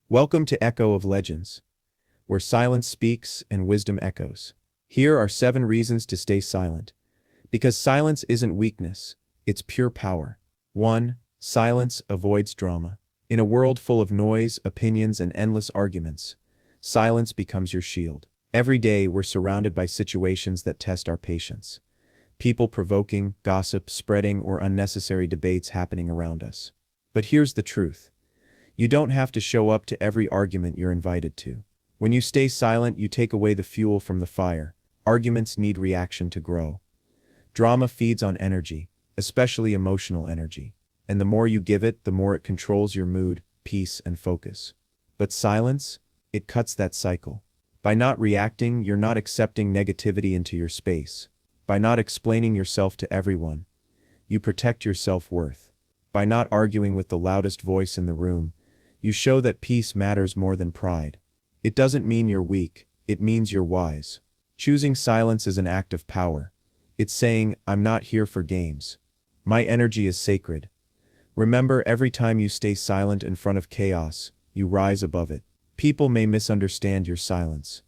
Welcome to Echo of Legends, where silence speaks and wisdom echoes. Here are 7 reasons to stay silent. Because silence isn't weakness, it's pure power. 1. Silence avoids drama. In a world full of noise, opinions, and endless arguments, silence becomes your shield. Every day we're surrounded by situations that test our patience. People provoking, gossip spreading, or unnecessary debates happening around us. But here's the truth. You don't have to show up to every argument you're invited to. When you stay silent, you take away the fuel from the fire. Arguments need reaction to grow. Drama feeds on energy, especially emotional energy. And the more you give it, the more it controls your mood, peace, and focus. But silence, it cuts that cycle. By not reacting, you're not accepting negativity into your space. By not explaining yourself to everyone, you protect your self-worth. By not arguing with the loudest voice in the room, you show that peace matters more than pride. It doesn't mean you're weak, it means you're wise. Choosing silence is an act of power. It's saying, I'm not here for games. My energy is sacred. Remember, every time you stay silent in front of chaos, you rise above it. People may misunderstand your silence,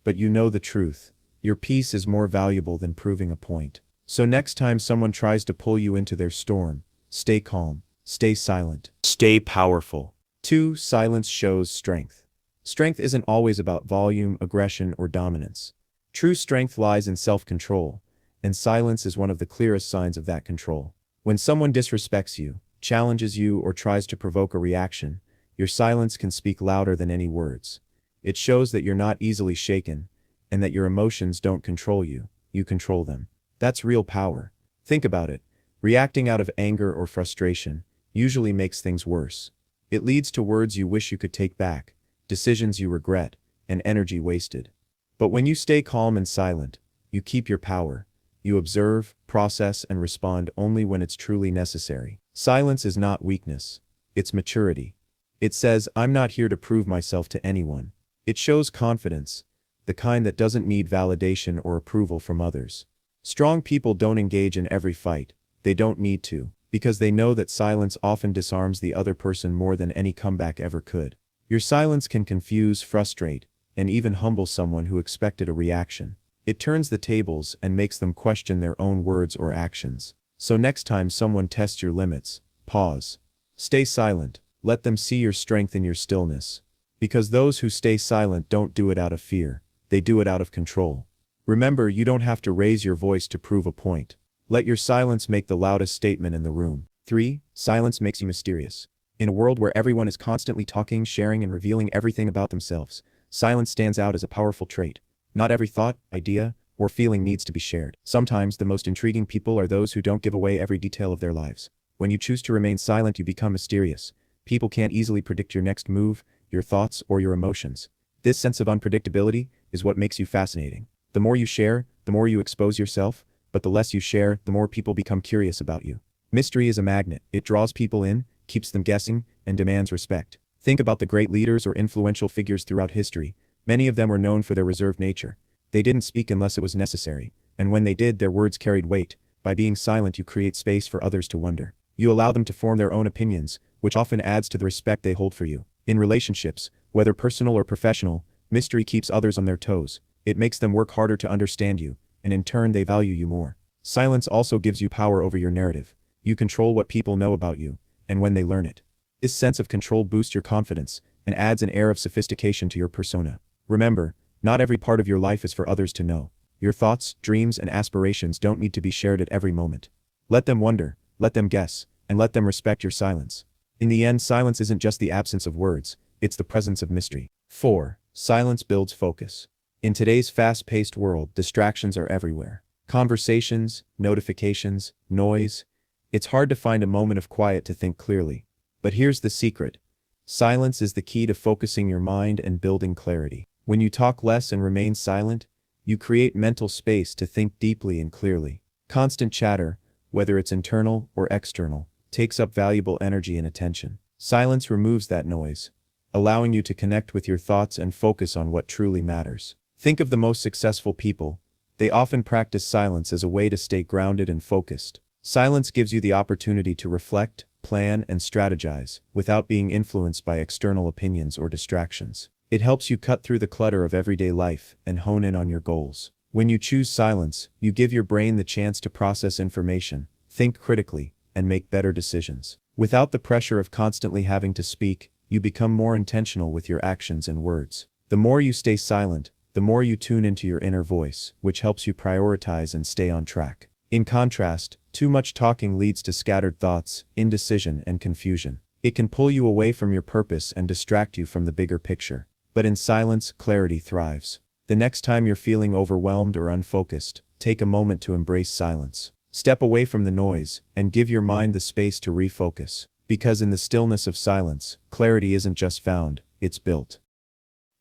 but you know the truth. Your peace is more valuable than proving a point. So next time someone tries to pull you into their storm, stay calm, stay silent, stay powerful. 2. Silence shows strength. Strength isn't always about volume, aggression, or dominance. True strength lies in self-control, and silence is one of the clearest signs of that control. When someone disrespects you, challenges you, or tries to provoke a reaction, your silence can speak louder than any words. It shows that you're not easily shaken, and that your emotions don't control you, you control them. That's real power. Think about it. Reacting out of anger or frustration usually makes things worse. It leads to words you wish you could take back, decisions you regret, and energy wasted. But when you stay calm and silent, you keep your power. You observe, process, and respond only when it's truly necessary. Silence is not weakness. It's maturity. It says, I'm not here to prove myself to anyone. It shows confidence, the kind that doesn't need validation or approval from others. Strong people don't engage in every fight. They don't need to, because they know that silence often disarms the other person more than any comeback ever could. Your silence can confuse, frustrate, and even humble someone who expected a reaction. It turns the tables and makes them question their own words or actions. So next time someone tests your limits, pause. Stay silent. Let them see your strength in your stillness. Because those who stay silent don't do it out of fear. They do it out of control. Remember, you don't have to raise your voice to prove a point. Let your silence make the loudest statement in the room. 3. Silence makes you mysterious. In a world where everyone is constantly talking, sharing, and revealing everything about themselves, silence stands out as a powerful trait. Not every thought, idea, or feeling needs to be shared. Sometimes the most intriguing people are those who don't give away every detail of their lives. When you choose to remain silent, you become mysterious. People can't easily predict your next move, your thoughts, or your emotions. This sense of unpredictability is what makes you fascinating. The more you share, the more you expose yourself, but the less you share, the more people become curious about you. Mystery is a magnet. It draws people in, keeps them guessing, and demands respect. Think about the great leaders or influential figures throughout history. Many of them were known for their reserved nature. They didn't speak unless it was necessary, and when they did, their words carried weight. By being silent, you create space for others to wonder. You allow them to form their own opinions, which often adds to the respect they hold for you. In relationships, whether personal or professional, mystery keeps others on their toes. It makes them work harder to understand you, and in turn they value you more. Silence also gives you power over your narrative. You control what people know about you, and when they learn it. This sense of control boosts your confidence, and adds an air of sophistication to your persona. Remember, not every part of your life is for others to know. Your thoughts, dreams, and aspirations don't need to be shared at every moment. Let them wonder, let them guess, and let them respect your silence. In the end, silence isn't just the absence of words, it's the presence of mystery. 4. Silence builds focus. In today's fast-paced world, distractions are everywhere. Conversations, notifications, noise. It's hard to find a moment of quiet to think clearly. But here's the secret. Silence is the key to focusing your mind and building clarity. When you talk less and remain silent, you create mental space to think deeply and clearly. Constant chatter, whether it's internal or external, takes up valuable energy and attention. Silence removes that noise, allowing you to connect with your thoughts and focus on what truly matters. Think of the most successful people. They often practice silence as a way to stay grounded and focused. Silence gives you the opportunity to reflect, plan, and strategize, without being influenced by external opinions or distractions. It helps you cut through the clutter of everyday life and hone in on your goals. When you choose silence, you give your brain the chance to process information, think critically, and make better decisions. Without the pressure of constantly having to speak, you become more intentional with your actions and words. The more you stay silent, the more you tune into your inner voice, which helps you prioritize and stay on track. In contrast, too much talking leads to scattered thoughts, indecision, and confusion. It can pull you away from your purpose and distract you from the bigger picture. But in silence, clarity thrives. The next time you're feeling overwhelmed or unfocused, take a moment to embrace silence. Step away from the noise, and give your mind the space to refocus. Because in the stillness of silence, clarity isn't just found, it's built.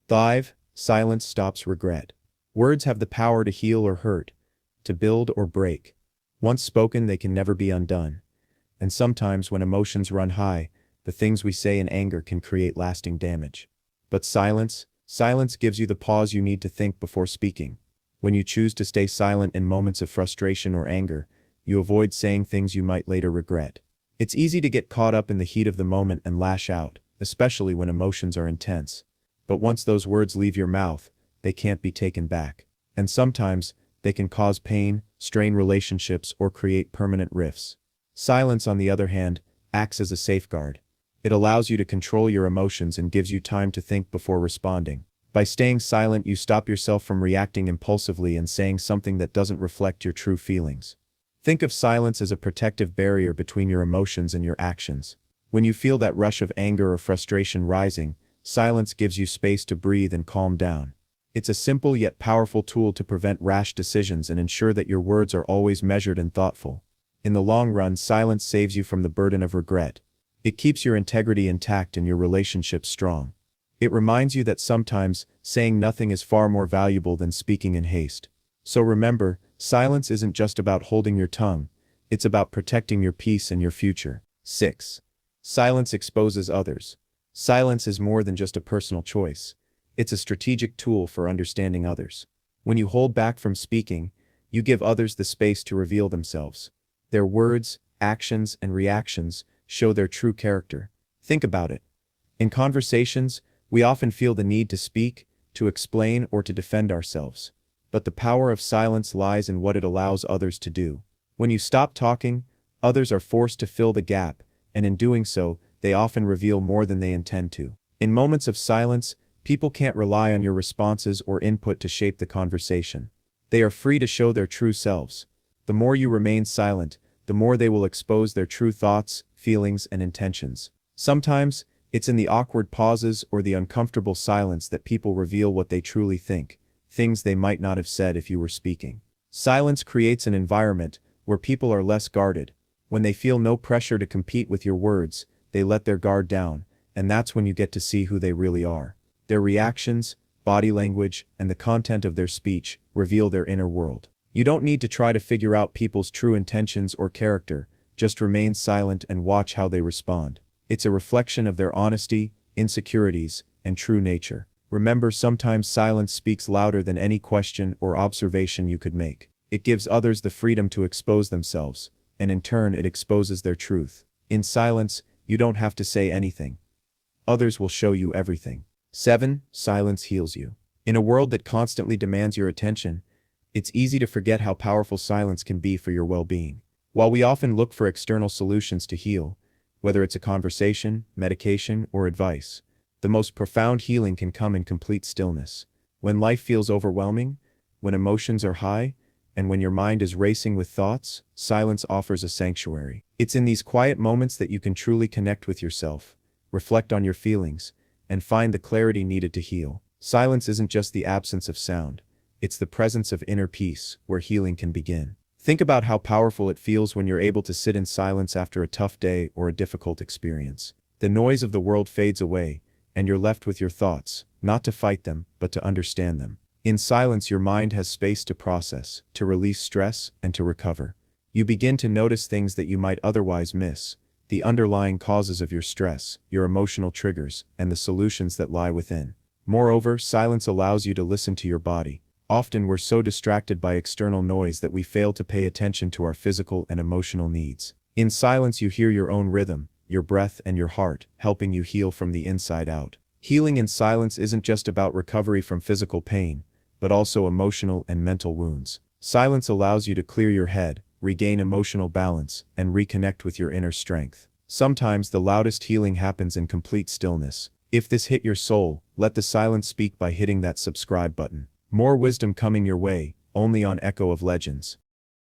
5. Silence stops regret. Words have the power to heal or hurt, to build or break. Once spoken, they can never be undone. And sometimes when emotions run high, the things we say in anger can create lasting damage. But silence gives you the pause you need to think before speaking. When you choose to stay silent in moments of frustration or anger, you avoid saying things you might later regret. It's easy to get caught up in the heat of the moment and lash out, especially when emotions are intense. But once those words leave your mouth, they can't be taken back. And sometimes, they can cause pain, strain relationships, or create permanent rifts. Silence, on the other hand, acts as a safeguard. It allows you to control your emotions and gives you time to think before responding. By staying silent, you stop yourself from reacting impulsively and saying something that doesn't reflect your true feelings. Think of silence as a protective barrier between your emotions and your actions. When you feel that rush of anger or frustration rising, silence gives you space to breathe and calm down. It's a simple yet powerful tool to prevent rash decisions and ensure that your words are always measured and thoughtful. In the long run, silence saves you from the burden of regret. It keeps your integrity intact and your relationships strong. It reminds you that sometimes, saying nothing is far more valuable than speaking in haste. So remember, silence isn't just about holding your tongue, it's about protecting your peace and your future. 6. Silence exposes others. Silence is more than just a personal choice. It's a strategic tool for understanding others. When you hold back from speaking, you give others the space to reveal themselves. Their words, actions, and reactions show their true character. Think about it. In conversations, we often feel the need to speak, to explain, or to defend ourselves. But the power of silence lies in what it allows others to do. When you stop talking, others are forced to fill the gap, and in doing so, they often reveal more than they intend to. In moments of silence, people can't rely on your responses or input to shape the conversation. They are free to show their true selves. The more you remain silent, the more they will expose their true thoughts, feelings, and intentions. Sometimes, it's in the awkward pauses or the uncomfortable silence that people reveal what they truly think, things they might not have said if you were speaking. Silence creates an environment where people are less guarded. When they feel no pressure to compete with your words, they let their guard down, and that's when you get to see who they really are. Their reactions, body language, and the content of their speech reveal their inner world. You don't need to try to figure out people's true intentions or character, just remain silent and watch how they respond. It's a reflection of their honesty, insecurities, and true nature. Remember, sometimes silence speaks louder than any question or observation you could make. It gives others the freedom to expose themselves, and in turn it exposes their truth. In silence, you don't have to say anything. Others will show you everything. 7. Silence heals you. In a world that constantly demands your attention, it's easy to forget how powerful silence can be for your well-being. While we often look for external solutions to heal, whether it's a conversation, medication, or advice, the most profound healing can come in complete stillness. When life feels overwhelming, when emotions are high, and when your mind is racing with thoughts, silence offers a sanctuary. It's in these quiet moments that you can truly connect with yourself, reflect on your feelings, and find the clarity needed to heal. Silence isn't just the absence of sound, it's the presence of inner peace, where healing can begin. Think about how powerful it feels when you're able to sit in silence after a tough day or a difficult experience. The noise of the world fades away, and you're left with your thoughts, not to fight them, but to understand them. In silence, your mind has space to process, to release stress, and to recover. You begin to notice things that you might otherwise miss, the underlying causes of your stress, your emotional triggers, and the solutions that lie within. Moreover, silence allows you to listen to your body. Often we're so distracted by external noise that we fail to pay attention to our physical and emotional needs. In silence, you hear your own rhythm, your breath, and your heart, helping you heal from the inside out. Healing in silence isn't just about recovery from physical pain, but also emotional and mental wounds. Silence allows you to clear your head, regain emotional balance, and reconnect with your inner strength. Sometimes the loudest healing happens in complete stillness. If this hit your soul, let the silence speak by hitting that subscribe button. More wisdom coming your way, only on Echo of Legends.